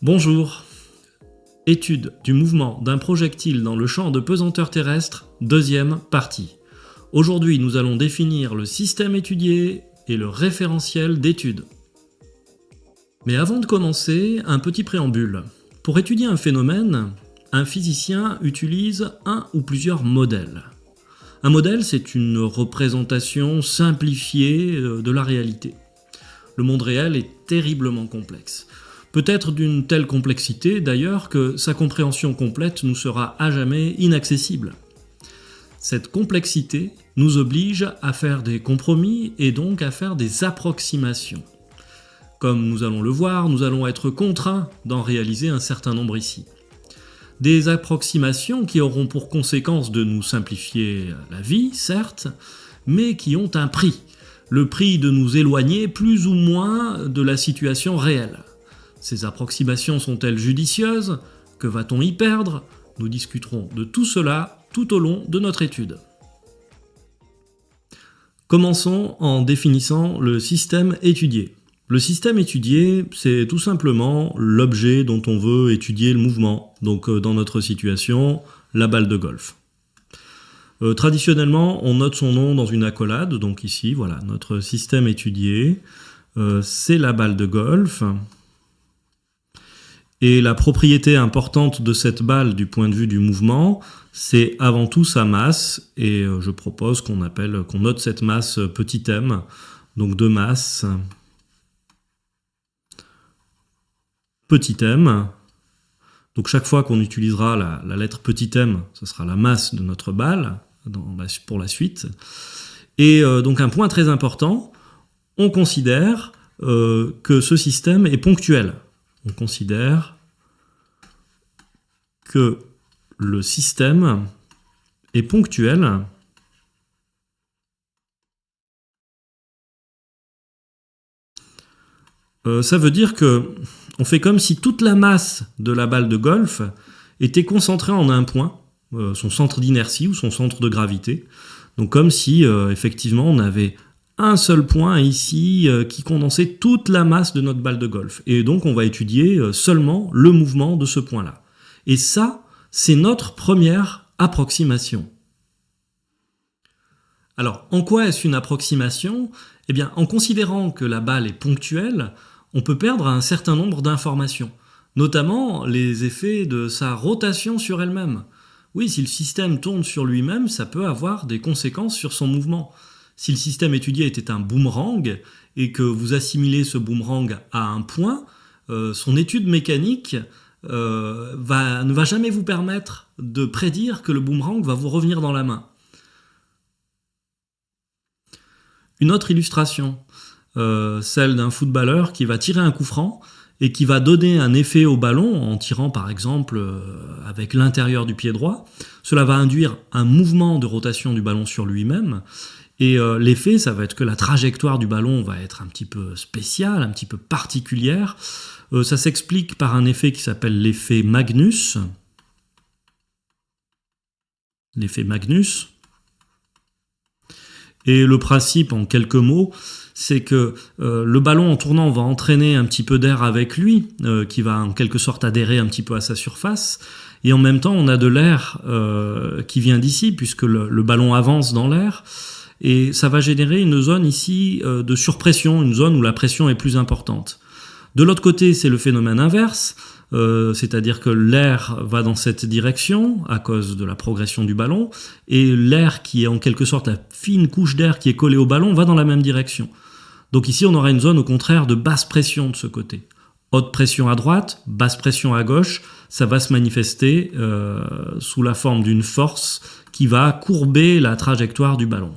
Bonjour. Étude du mouvement d'un projectile dans le champ de pesanteur terrestre, deuxième partie. Aujourd'hui, nous allons définir le système étudié et le référentiel d'étude. Mais avant de commencer, un petit préambule. Pour étudier un phénomène, un physicien utilise un ou plusieurs modèles. Un modèle, c'est une représentation simplifiée de la réalité. Le monde réel est terriblement complexe. Peut-être d'une telle complexité d'ailleurs que sa compréhension complète nous sera à jamais inaccessible. Cette complexité nous oblige à faire des compromis et donc à faire des approximations. Comme nous allons le voir, nous allons être contraints d'en réaliser un certain nombre ici. Des approximations qui auront pour conséquence de nous simplifier la vie, certes, mais qui ont un prix. Le prix de nous éloigner plus ou moins de la situation réelle. Ces approximations sont-elles judicieuses? Que va-t-on y perdre? Nous discuterons de tout cela tout au long de notre étude. Commençons en définissant le système étudié. Le système étudié, c'est tout simplement l'objet dont on veut étudier le mouvement. Donc dans notre situation, la balle de golf. Traditionnellement, on note son nom dans une accolade. Donc ici, voilà, notre système étudié, c'est la balle de golf. Et la propriété importante de cette balle du point de vue du mouvement, c'est avant tout sa masse, et je propose qu'on note cette masse petit m, donc de masse petit m. Donc chaque fois qu'on utilisera la lettre petit m, ce sera la masse de notre balle pour la suite. Et donc un point très important, on considère que ce système est ponctuel. On considère que le système est ponctuel ça veut dire que on fait comme si toute la masse de la balle de golf était concentrée en un point, son centre d'inertie ou son centre de gravité. Donc comme si effectivement on avait un seul point ici qui condensait toute la masse de notre balle de golf. Et donc on va étudier seulement le mouvement de ce point-là. Et ça, c'est notre première approximation. Alors, en quoi est-ce une approximation? Eh bien, en considérant que la balle est ponctuelle, on peut perdre un certain nombre d'informations, notamment les effets de sa rotation sur elle-même. Oui, si le système tourne sur lui-même, ça peut avoir des conséquences sur son mouvement. Si le système étudié était un boomerang et que vous assimilez ce boomerang à un point, son étude mécanique ne va jamais vous permettre de prédire que le boomerang va vous revenir dans la main. Une autre illustration, celle d'un footballeur qui va tirer un coup franc et qui va donner un effet au ballon en tirant par exemple avec l'intérieur du pied droit. Cela va induire un mouvement de rotation du ballon sur lui-même. Et l'effet, ça va être que la trajectoire du ballon va être un petit peu spéciale, un petit peu particulière. Ça s'explique par un effet qui s'appelle l'effet Magnus. L'effet Magnus. Et le principe, en quelques mots, c'est que le ballon en tournant va entraîner un petit peu d'air avec lui, qui va en quelque sorte adhérer un petit peu à sa surface. Et en même temps, on a de l'air qui vient d'ici, puisque le ballon avance dans l'air. Et ça va générer une zone ici de surpression, une zone où la pression est plus importante. De l'autre côté, c'est le phénomène inverse, c'est-à-dire que l'air va dans cette direction à cause de la progression du ballon, et l'air qui est en quelque sorte la fine couche d'air qui est collée au ballon va dans la même direction. Donc ici, on aura une zone au contraire de basse pression de ce côté. Haute pression à droite, basse pression à gauche, ça va se manifester sous la forme d'une force qui va courber la trajectoire du ballon.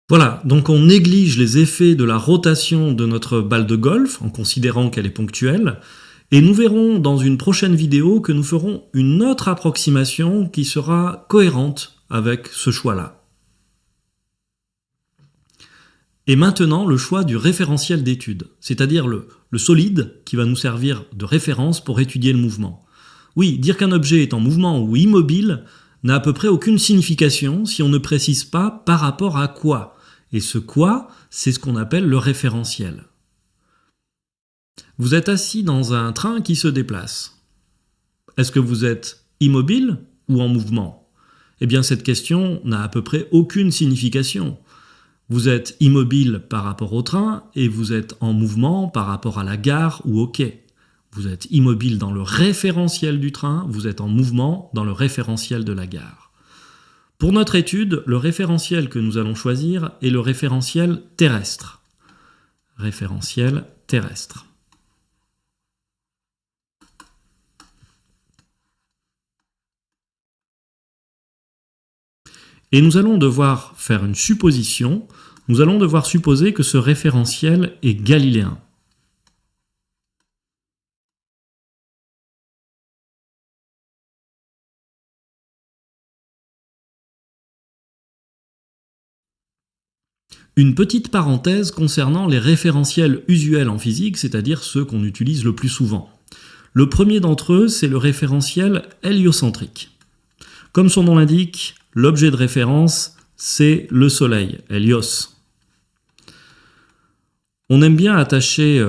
Voilà, donc on néglige les effets de la rotation de notre balle de golf en considérant qu'elle est ponctuelle, et nous verrons dans une prochaine vidéo que nous ferons une autre approximation qui sera cohérente avec ce choix-là. Et maintenant, le choix du référentiel d'étude, c'est-à-dire le solide qui va nous servir de référence pour étudier le mouvement. Oui, dire qu'un objet est en mouvement ou immobile n'a à peu près aucune signification si on ne précise pas par rapport à quoi. Et ce quoi, c'est ce qu'on appelle le référentiel. Vous êtes assis dans un train qui se déplace. Est-ce que vous êtes immobile ou en mouvement? Eh bien, cette question n'a à peu près aucune signification. Vous êtes immobile par rapport au train et vous êtes en mouvement par rapport à la gare ou au quai. Vous êtes immobile dans le référentiel du train, vous êtes en mouvement dans le référentiel de la gare. Pour notre étude, le référentiel que nous allons choisir est le référentiel terrestre. Référentiel terrestre. Et nous allons devoir faire une supposition. Nous allons devoir supposer que ce référentiel est galiléen. Une petite parenthèse concernant les référentiels usuels en physique, c'est-à-dire ceux qu'on utilise le plus souvent. Le premier d'entre eux, c'est le référentiel héliocentrique. Comme son nom l'indique, l'objet de référence, c'est le Soleil, Hélios. On aime bien attacher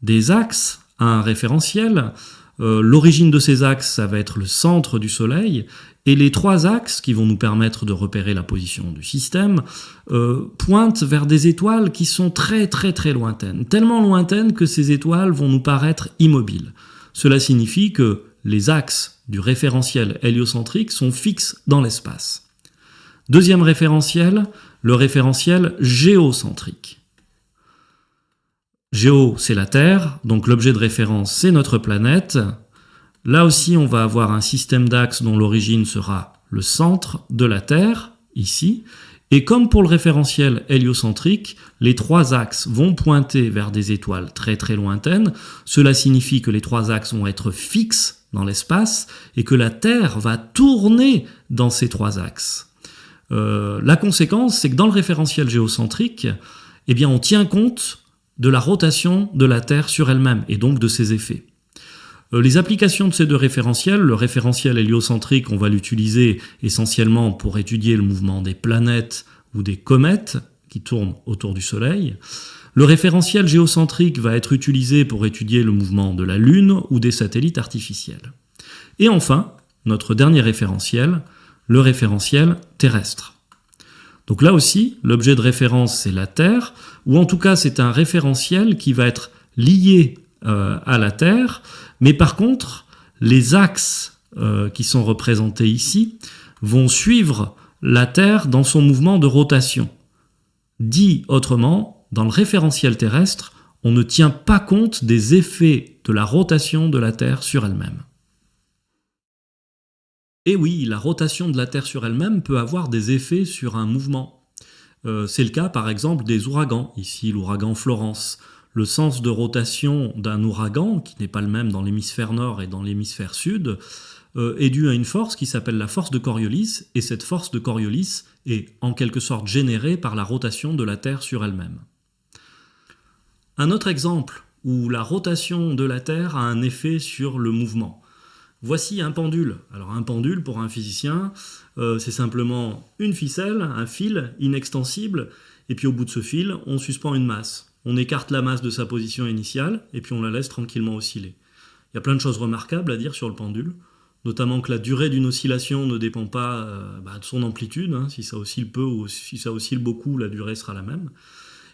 des axes à un référentiel. L'origine de ces axes, ça va être le centre du Soleil, et les trois axes qui vont nous permettre de repérer la position du système pointent vers des étoiles qui sont très très très lointaines, tellement lointaines que ces étoiles vont nous paraître immobiles. Cela signifie que les axes du référentiel héliocentrique sont fixes dans l'espace. Deuxième référentiel, le référentiel géocentrique. Géo, c'est la Terre, donc l'objet de référence, c'est notre planète. Là aussi, on va avoir un système d'axes dont l'origine sera le centre de la Terre, ici. Et comme pour le référentiel héliocentrique, les trois axes vont pointer vers des étoiles très très lointaines. Cela signifie que les trois axes vont être fixes dans l'espace et que la Terre va tourner dans ces trois axes. La conséquence, c'est que dans le référentiel géocentrique, eh bien, on tient compte de la rotation de la Terre sur elle-même et donc de ses effets. Les applications de ces deux référentiels, le référentiel héliocentrique, on va l'utiliser essentiellement pour étudier le mouvement des planètes ou des comètes qui tournent autour du Soleil. Le référentiel géocentrique va être utilisé pour étudier le mouvement de la Lune ou des satellites artificiels. Et enfin, notre dernier référentiel, le référentiel terrestre. Donc là aussi, l'objet de référence, c'est la Terre, ou en tout cas, c'est un référentiel qui va être lié à la Terre, mais par contre, les axes qui sont représentés ici vont suivre la Terre dans son mouvement de rotation. Dit autrement, dans le référentiel terrestre, on ne tient pas compte des effets de la rotation de la Terre sur elle-même. Et oui, la rotation de la Terre sur elle-même peut avoir des effets sur un mouvement. C'est le cas par exemple des ouragans, ici l'ouragan Florence. Le sens de rotation d'un ouragan, qui n'est pas le même dans l'hémisphère nord et dans l'hémisphère sud, est dû à une force qui s'appelle la force de Coriolis, et cette force de Coriolis est en quelque sorte générée par la rotation de la Terre sur elle-même. Un autre exemple où la rotation de la Terre a un effet sur le mouvement. Voici un pendule. Alors un pendule, pour un physicien, c'est simplement une ficelle, un fil inextensible, et puis au bout de ce fil, on suspend une masse. On écarte la masse de sa position initiale, et puis on la laisse tranquillement osciller. Il y a plein de choses remarquables à dire sur le pendule, notamment que la durée d'une oscillation ne dépend pas de son amplitude. Si ça oscille peu ou si ça oscille beaucoup, la durée sera la même.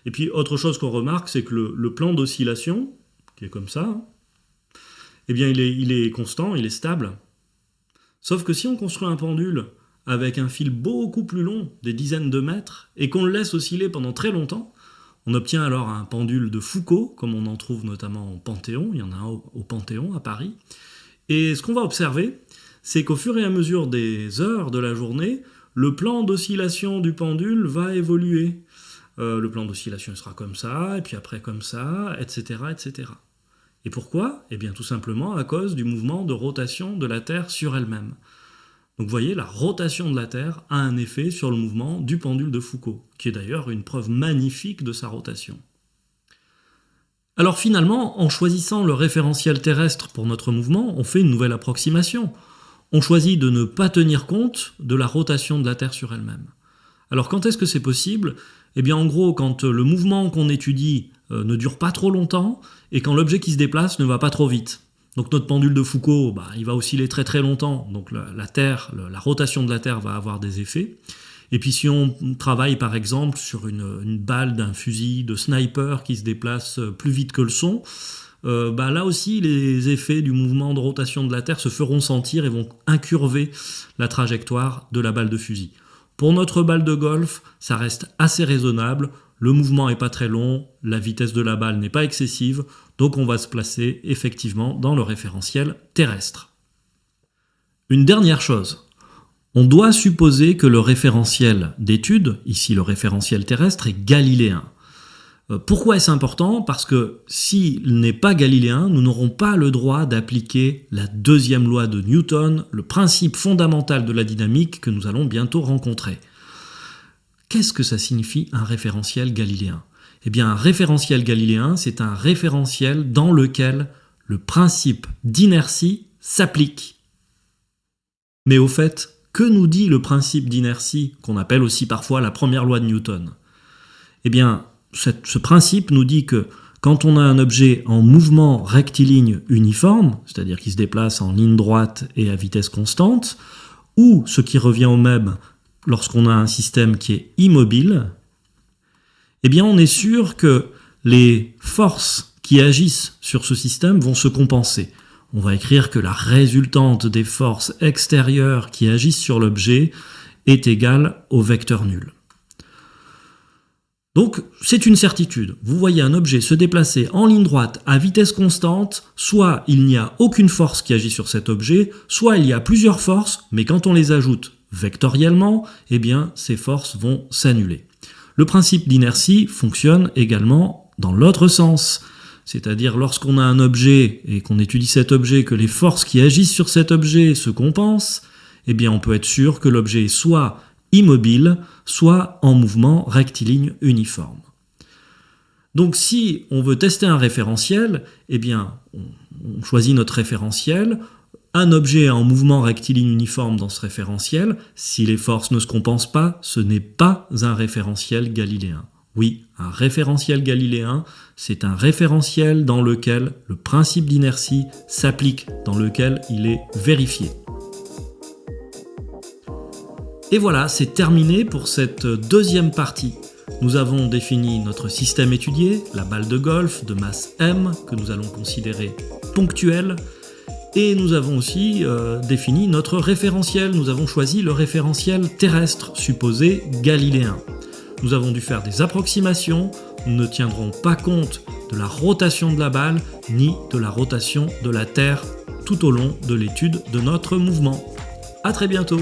Et puis autre chose qu'on remarque, c'est que le plan d'oscillation, qui est comme ça, eh bien il est constant, il est stable. Sauf que si on construit un pendule avec un fil beaucoup plus long, des dizaines de mètres, et qu'on le laisse osciller pendant très longtemps, on obtient alors un pendule de Foucault, comme on en trouve notamment au Panthéon, il y en a un au Panthéon à Paris. Et ce qu'on va observer, c'est qu'au fur et à mesure des heures de la journée, le plan d'oscillation du pendule va évoluer. Le plan d'oscillation sera comme ça, et puis après comme ça, etc., etc. Et pourquoi ? Eh bien tout simplement à cause du mouvement de rotation de la Terre sur elle-même. Donc vous voyez, la rotation de la Terre a un effet sur le mouvement du pendule de Foucault, qui est d'ailleurs une preuve magnifique de sa rotation. Alors finalement, en choisissant le référentiel terrestre pour notre mouvement, on fait une nouvelle approximation. On choisit de ne pas tenir compte de la rotation de la Terre sur elle-même. Alors quand est-ce que c'est possible ? Eh bien en gros, quand le mouvement qu'on étudie ne dure pas trop longtemps et quand l'objet qui se déplace ne va pas trop vite. Donc notre pendule de Foucault, il va osciller très très longtemps, donc la Terre, la rotation de la Terre va avoir des effets. Et puis si on travaille par exemple sur une balle d'un fusil de sniper qui se déplace plus vite que le son, là aussi les effets du mouvement de rotation de la Terre se feront sentir et vont incurver la trajectoire de la balle de fusil. Pour notre balle de golf, ça reste assez raisonnable, le mouvement n'est pas très long, la vitesse de la balle n'est pas excessive, donc on va se placer effectivement dans le référentiel terrestre. Une dernière chose, on doit supposer que le référentiel d'étude, ici le référentiel terrestre, est galiléen. Pourquoi est-ce important ? Parce que s'il n'est pas galiléen, nous n'aurons pas le droit d'appliquer la deuxième loi de Newton, le principe fondamental de la dynamique que nous allons bientôt rencontrer. Qu'est-ce que ça signifie un référentiel galiléen ? Eh bien, un référentiel galiléen, c'est un référentiel dans lequel le principe d'inertie s'applique. Mais au fait, que nous dit le principe d'inertie, qu'on appelle aussi parfois la première loi de Newton ? Eh bien, ce principe nous dit que quand on a un objet en mouvement rectiligne uniforme, c'est-à-dire qui se déplace en ligne droite et à vitesse constante, ou ce qui revient au même lorsqu'on a un système qui est immobile, eh bien on est sûr que les forces qui agissent sur ce système vont se compenser. On va écrire que la résultante des forces extérieures qui agissent sur l'objet est égale au vecteur nul. Donc c'est une certitude. Vous voyez un objet se déplacer en ligne droite à vitesse constante, soit il n'y a aucune force qui agit sur cet objet, soit il y a plusieurs forces, mais quand on les ajoute vectoriellement, eh bien ces forces vont s'annuler. Le principe d'inertie fonctionne également dans l'autre sens. C'est-à-dire lorsqu'on a un objet et qu'on étudie cet objet, que les forces qui agissent sur cet objet se compensent, eh bien on peut être sûr que l'objet est soit immobile, soit en mouvement rectiligne uniforme. Donc si on veut tester un référentiel, eh bien on choisit notre référentiel, un objet est en mouvement rectiligne uniforme dans ce référentiel, si les forces ne se compensent pas, ce n'est pas un référentiel galiléen. Oui, un référentiel galiléen, c'est un référentiel dans lequel le principe d'inertie s'applique, dans lequel il est vérifié. Et voilà, c'est terminé pour cette deuxième partie. Nous avons défini notre système étudié, la balle de golf de masse M, que nous allons considérer ponctuelle, et nous avons aussi défini notre référentiel. Nous avons choisi le référentiel terrestre, supposé galiléen. Nous avons dû faire des approximations, nous ne tiendrons pas compte de la rotation de la balle, ni de la rotation de la Terre tout au long de l'étude de notre mouvement. À très bientôt!